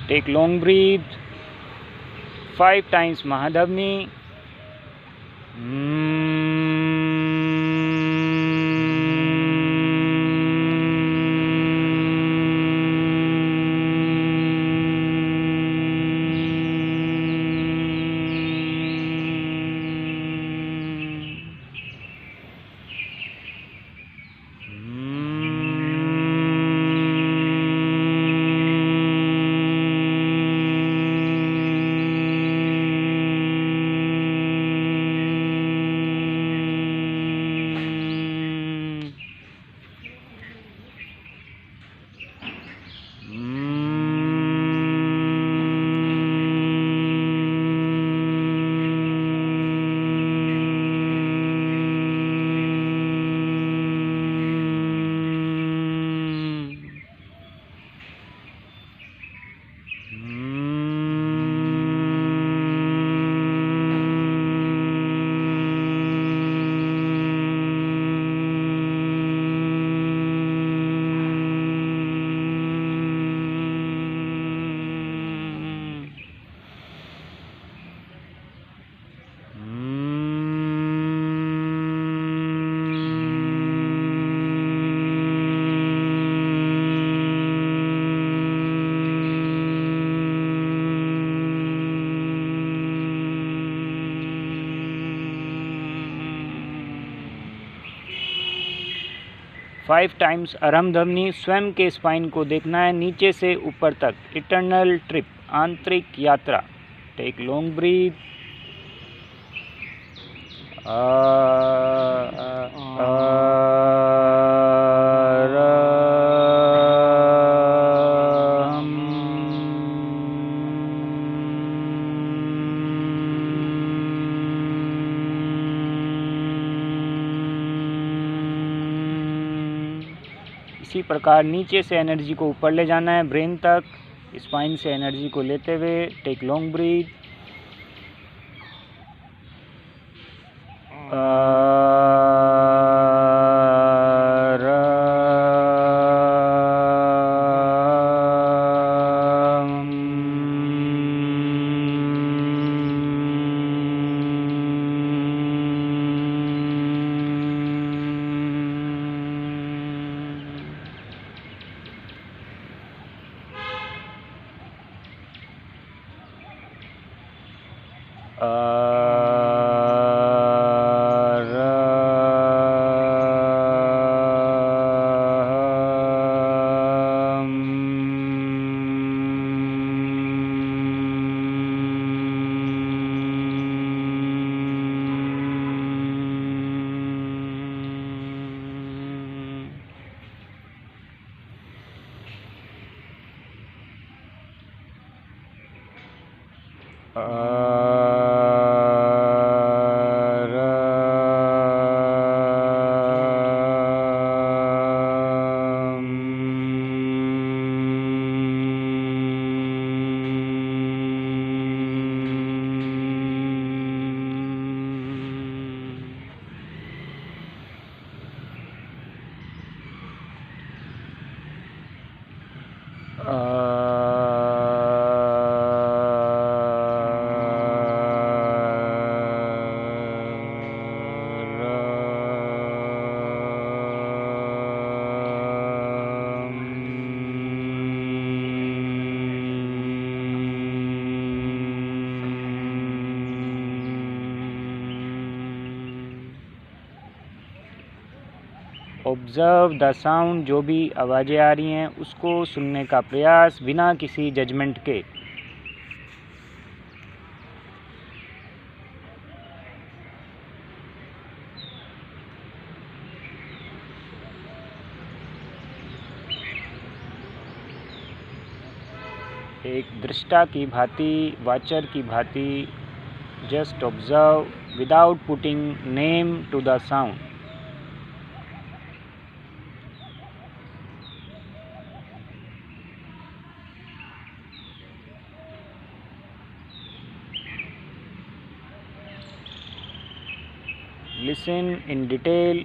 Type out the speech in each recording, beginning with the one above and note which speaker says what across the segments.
Speaker 1: Take long breath. 5 times Mahadhavni. Five times अरमधमनी। स्वयं के स्पाइन को देखना है नीचे से ऊपर तक। इटर्नल ट्रिप, आंतरिक यात्रा। Take long breath. इसी प्रकार नीचे से एनर्जी को ऊपर ले जाना है ब्रेन तक, स्पाइन से एनर्जी को लेते हुए। Take long breath. Observe the sound. जो भी आवाज़ें आ रही हैं उसको सुनने का प्रयास बिना किसी जजमेंट के। एक दृष्टा की भांति, वाचर की भांति just observe without putting name to the sound. Listen in detail.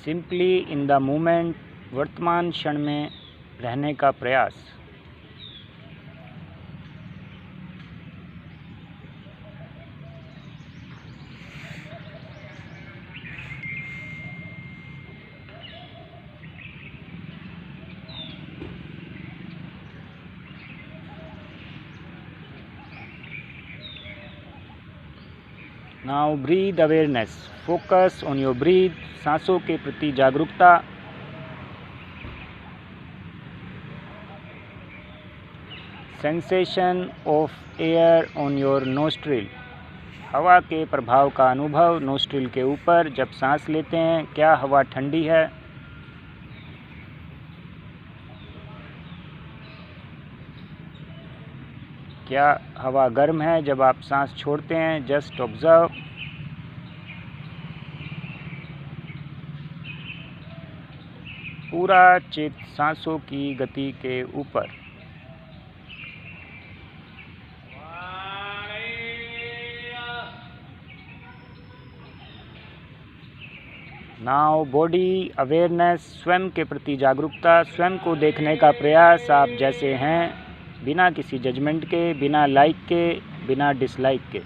Speaker 1: Simply in the moment, वर्तमान क्षण में रहने का प्रयास। Now breath awareness, focus on your breath, सांसों के प्रति जागरूकता। Sensation of air on your nostril, हवा के प्रभाव का अनुभव नोस्ट्रिल के ऊपर। जब सांस लेते हैं क्या हवा ठंडी है, क्या हवा गर्म है। जब आप सांस छोड़ते हैं जस्ट ऑब्जर्व। पूरा चित्त सांसों की गति के ऊपर। नाउ बॉडी अवेयरनेस, स्वयं के प्रति जागरूकता, स्वयं को देखने का प्रयास। आप जैसे हैं, बिना किसी जजमेंट के, बिना लाइक के, बिना डिसलाइक के।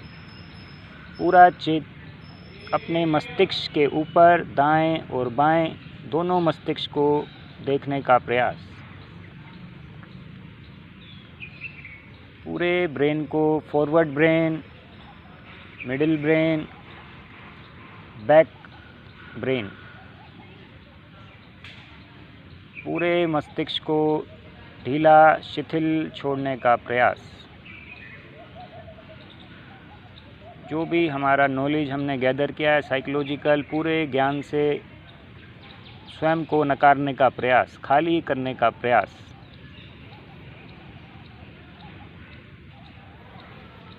Speaker 1: पूरा चित्त अपने मस्तिष्क के ऊपर, दाएं और बाएं दोनों मस्तिष्क को देखने का प्रयास। पूरे ब्रेन को, forward brain, middle brain, back brain, पूरे मस्तिष्क को ढीला, शिथिल छोड़ने का प्रयास। जो भी हमारा नॉलेज हमने गैदर किया है साइकोलॉजिकल, पूरे ज्ञान से स्वयं को नकारने का प्रयास, खाली करने का प्रयास।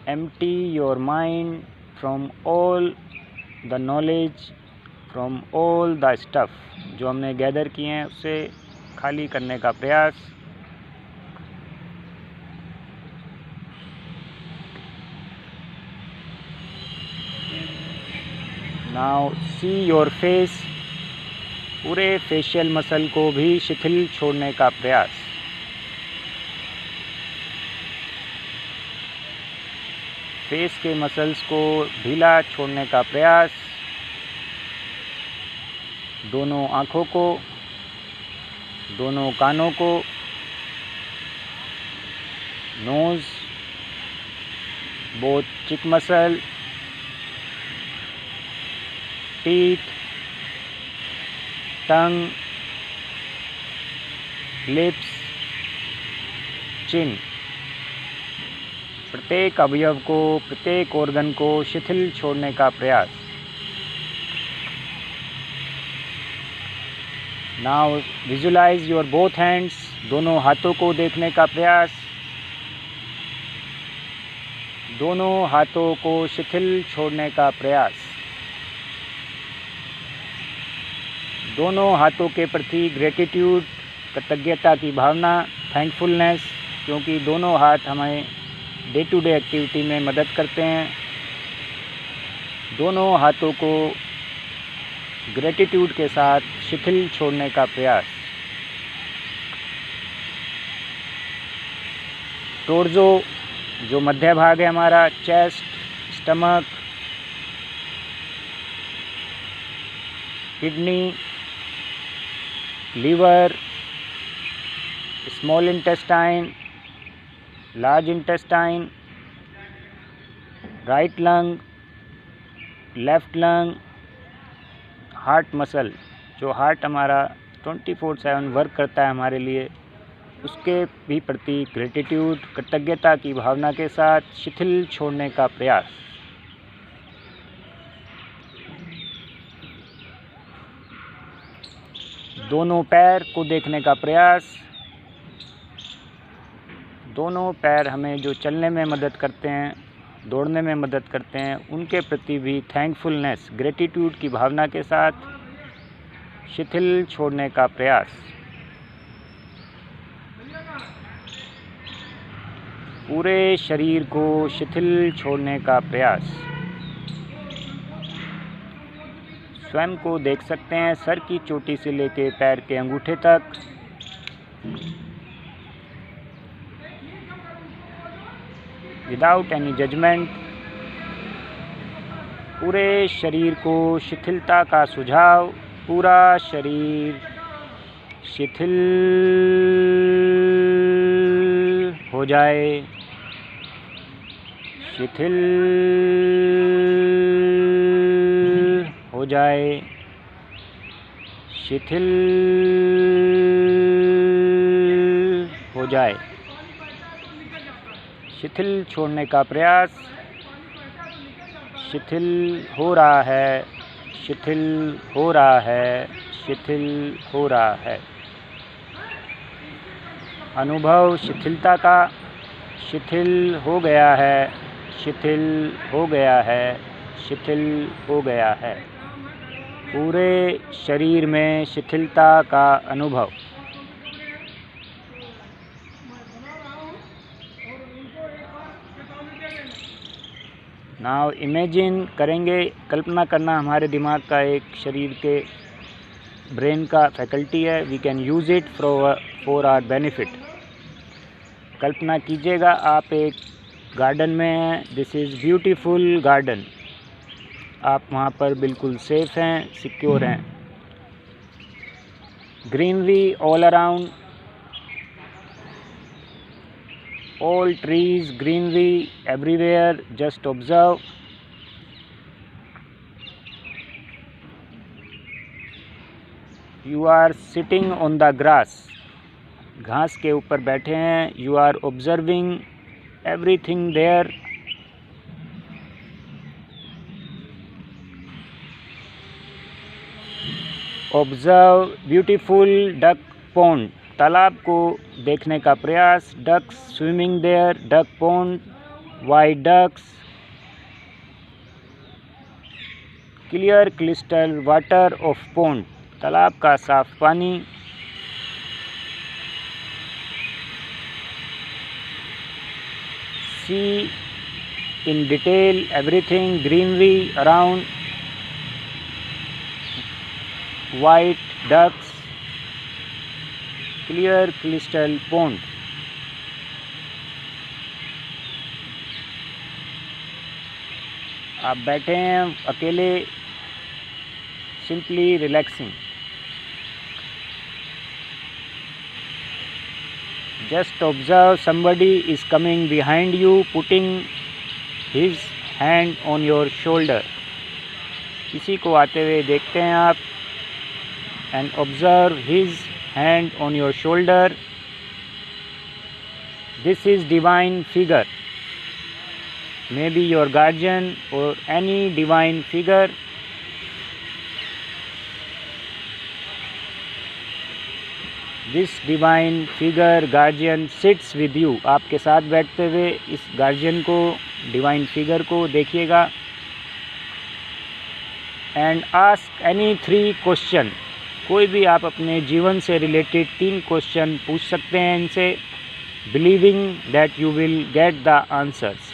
Speaker 1: Empty your mind from all the knowledge, from all the stuff, जो हमने गैदर किए हैं उससे खाली करने का प्रयास। नाउ सी योर फेस, पूरे फेशियल मसल को भी शिथिल छोड़ने का प्रयास। फेस के मसल्स को ढीला छोड़ने का प्रयास। दोनों आँखों को, दोनों कानों को, नोज, बोथ चिक मसल, टीथ, टंग, लिप्स, चिन। प्रत्येक अवयव को, प्रत्येक ऑर्गन को शिथिल छोड़ने का प्रयास। Now visualise your both hands, दोनों हाथों को देखने का प्रयास। दोनों हाथों को शिथिल छोड़ने का प्रयास। दोनों हाथों के प्रति ग्रेटिट्यूड, कृतज्ञता की भावना, थैंकफुलनेस, क्योंकि दोनों हाथ हमें डे टू डे एक्टिविटी में मदद करते हैं। दोनों हाथों को ग्रेटिट्यूड के साथ शिथिल छोड़ने का प्रयास। टोर्जो, जो मध्य भाग है हमारा, chest, stomach, kidney, liver, small intestine, large intestine, right lung, left lung, heart muscle, जो हार्ट हमारा 24/7 वर्क करता है हमारे लिए, उसके भी प्रति ग्रेटिट्यूड, कृतज्ञता की भावना के साथ शिथिल छोड़ने का प्रयास। दोनों पैर को देखने का प्रयास। दोनों पैर हमें जो चलने में मदद करते हैं, दौड़ने में मदद करते हैं, उनके प्रति भी थैंकफुलनेस, ग्रेटिट्यूड की भावना के साथ शिथिल छोड़ने का प्रयास। पूरे शरीर को शिथिल छोड़ने का प्रयास। स्वयं को देख सकते हैं सर की चोटी से लेके पैर के अंगूठे तक। विदाउट एनी जजमेंट पूरे शरीर को शिथिलता का सुझाव। पूरा शरीर शिथिल हो जाए, शिथिल हो जाए, शिथिल हो जाए। शिथिल छोड़ने का प्रयास। शिथिल हो रहा है, शिथिल हो रहा है, शिथिल हो रहा है। अनुभव शिथिलता का। शिथिल हो गया है, शिथिल हो गया है, शिथिल हो गया है। पूरे शरीर में शिथिलता का अनुभव। नाउ इमेजिन करेंगे, कल्पना करना हमारे दिमाग का एक शरीर के ब्रेन का फैकल्टी है। We can use it for our benefit. कल्पना कीजिएगा आप एक गार्डन में हैं। This is beautiful garden. आप वहाँ पर बिल्कुल सेफ हैं, सिक्योर हैं। Greenery all around, all trees, greenery everywhere. Just observe. You are sitting on the grass. घास के ऊपर बैठे हैं। You are observing everything there. Observe beautiful duck pond. तालाब को देखने का प्रयास। Ducks swimming there. Duck pond. White ducks. Clear crystal water of pond. तालाब का साफ पानी। See in detail everything. Greenery around. White ducks. Clear crystal pond. आप बैठे हैं अकेले, simply relaxing. Just observe somebody is coming behind you, putting his hand on your shoulder. किसी को आते हुए देखते हैं आप, and observe his hand on your shoulder. This is divine figure. Maybe your guardian or any divine figure. This divine figure guardian sits with you. आपके साथ बैठते हुए इस गार्जियन को, डिवाइन फिगर को देखिएगा। And ask any 3 question. कोई भी आप अपने जीवन से रिलेटेड 3 क्वेश्चन पूछ सकते हैं इनसे, believing that you will get the answers.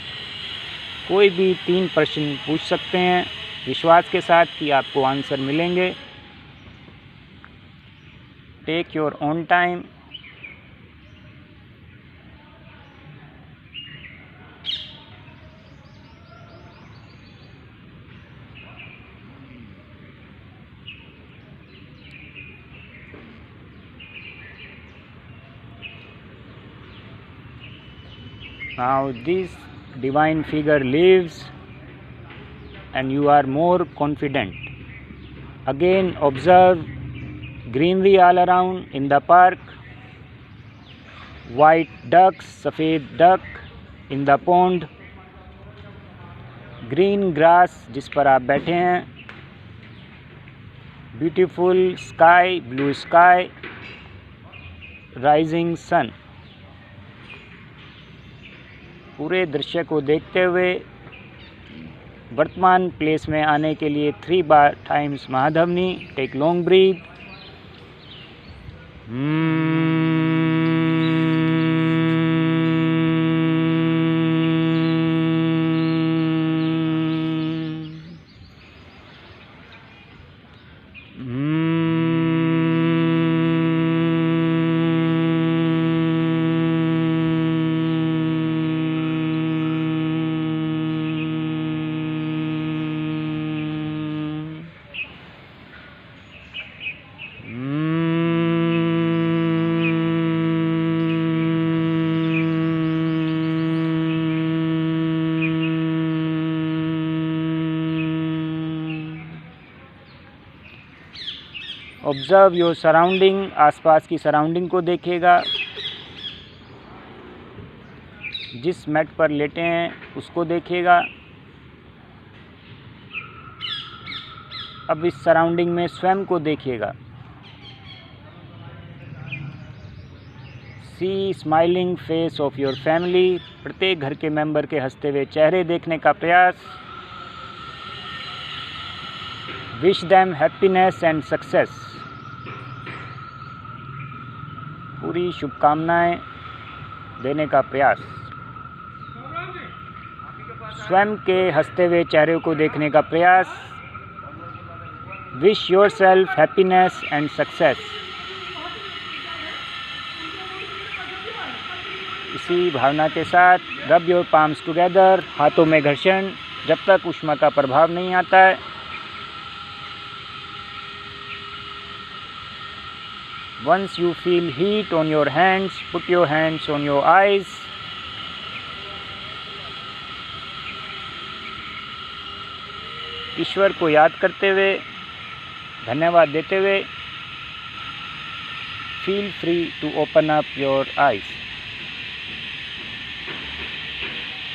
Speaker 1: कोई भी 3 प्रश्न पूछ सकते हैं विश्वास के साथ कि आपको आंसर मिलेंगे। Take your own time. Now this divine figure leaves and you are more confident. Again observe greenery all around in the park. White ducks, सफ़ेद duck in the pond. Green grass जिस पर आप बैठे हैं. Beautiful sky, blue sky. Rising sun. पूरे दृश्य को देखते हुए वर्तमान प्लेस में आने के लिए 3 times महाधमनी. Take long breath. Observe your surrounding, आसपास की सराउंडिंग को देखिएगा। जिस मैट पर लेटे हैं उसको देखिएगा। अब इस सराउंडिंग में स्वयं को देखिएगा। See smiling face of your family, प्रत्येक घर के मेंबर के हंसते हुए चेहरे देखने का प्रयास। Wish them happiness and success, पूरी शुभकामनाएं देने का प्रयास। स्वयं के हंसते हुए चेहरे को देखने का प्रयास। Wish your self happiness and success. इसी भावना के साथ रब योर पाम्स टुगेदर, हाथों में घर्षण जब तक ऊष्मा का प्रभाव नहीं आता है। Once you feel heat on your hands, put your hands on your eyes. ईश्वर को याद करते हुए, धन्यवाद देते हुए, feel free to open up your eyes.